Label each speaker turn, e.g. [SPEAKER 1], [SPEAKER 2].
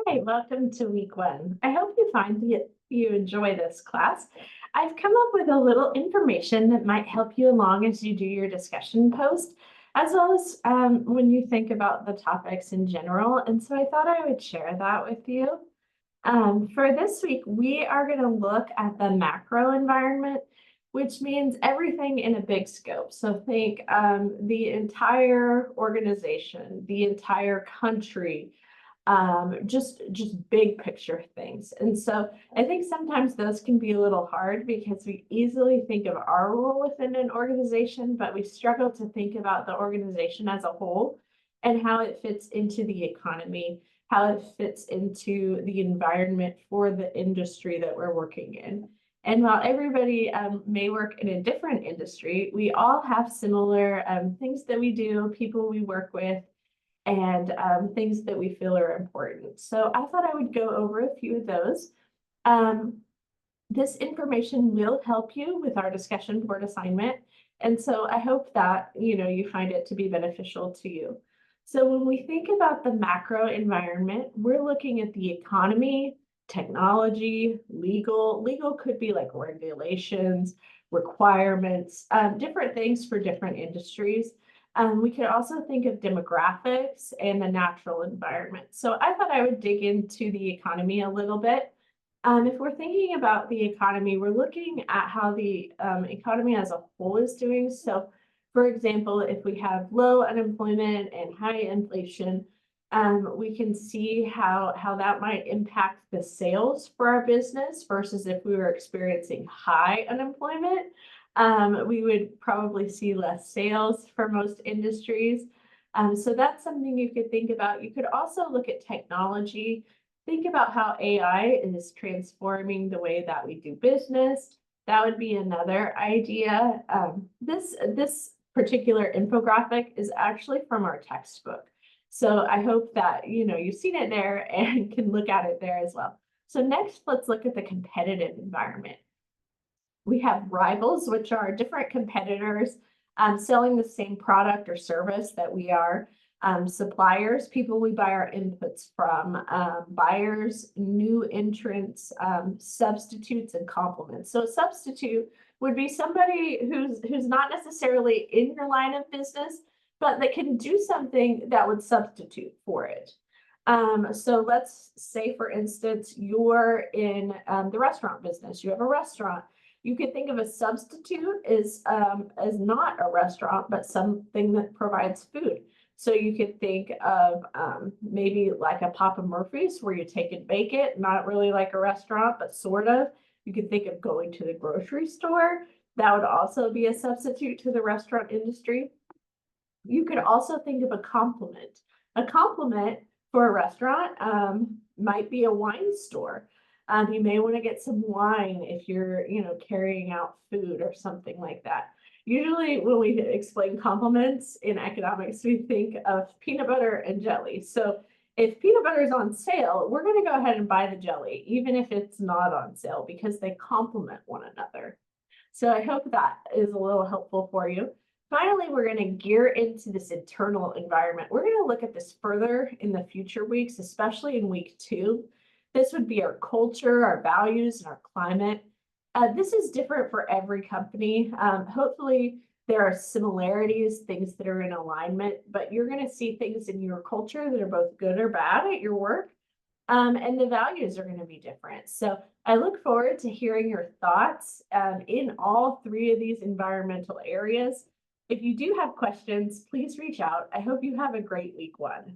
[SPEAKER 1] Hi, welcome to week one. I hope you find that you enjoy this class. I've come up with a little information that might help you along as you do your discussion post, as well as when you think about the topics in general. And so I thought I would share that with you. For this week, we are going to look at the macro environment, which means everything in a big scope. So think the entire organization, the entire country, just big picture things. And so I think sometimes those can be a little hard because we easily think of our role within an organization, but we struggle to think about the organization as a whole and how it fits into the economy, how it fits into the environment for the industry that we're working in. And while everybody may work in a different industry, we all have similar things that we do, people we work with, and things that we feel are important. So I thought I would go over a few of those. Um, this information will help you with our discussion board assignment. And so I hope that, you find it to be beneficial to you. So when we think about the macro environment, we're looking at the economy, technology, legal. Legal could be like regulations, requirements, different things for different industries. We could also think of demographics and the natural environment. So I thought I would dig into the economy a little bit. If we're thinking about the economy, we're looking at how the economy as a whole is doing. So, for example, if we have low unemployment and high inflation, we can see how that might impact the sales for our business versus if we were experiencing high unemployment. We would probably see less sales for most industries. So that's something you could think about. You could also look at technology. Think about how AI is transforming the way that we do business. That would be another idea. This particular infographic is actually from our textbook. So I hope that you've seen it there and can look at it there as well. So next, let's look at the competitive environment. We have rivals, which are different competitors selling the same product or service that we are. Suppliers, people we buy our inputs from, buyers, new entrants, substitutes, and complements. So a substitute would be somebody who's not necessarily in your line of business, but that can do something that would substitute for it. So let's say, for instance, you're in the restaurant business. You have a restaurant. You could think of a substitute as not a restaurant, but something that provides food. So you could think of maybe like a Papa Murphy's where you take and bake it, not really like a restaurant, but sort of. You could think of going to the grocery store. That would also be a substitute to the restaurant industry. You could also think of a complement. A complement for a restaurant might be a wine store. You may want to get some wine if you're, carrying out food or something like that. Usually when we explain complements in economics, we think of peanut butter and jelly. So if peanut butter is on sale, we're going to go ahead and buy the jelly, even if it's not on sale, because they complement one another. So I hope that is a little helpful for you. Finally, we're going to gear into this internal environment. We're going to look at this further in the future weeks, especially in week 2. This would be our culture, our values, and our climate. This is different for every company. Hopefully, there are similarities, things that are in alignment, but you're going to see things in your culture that are both good or bad at your work. And the values are going to be different. So I look forward to hearing your thoughts in all 3 of these environmental areas. If you do have questions, please reach out. I hope you have a great week 1.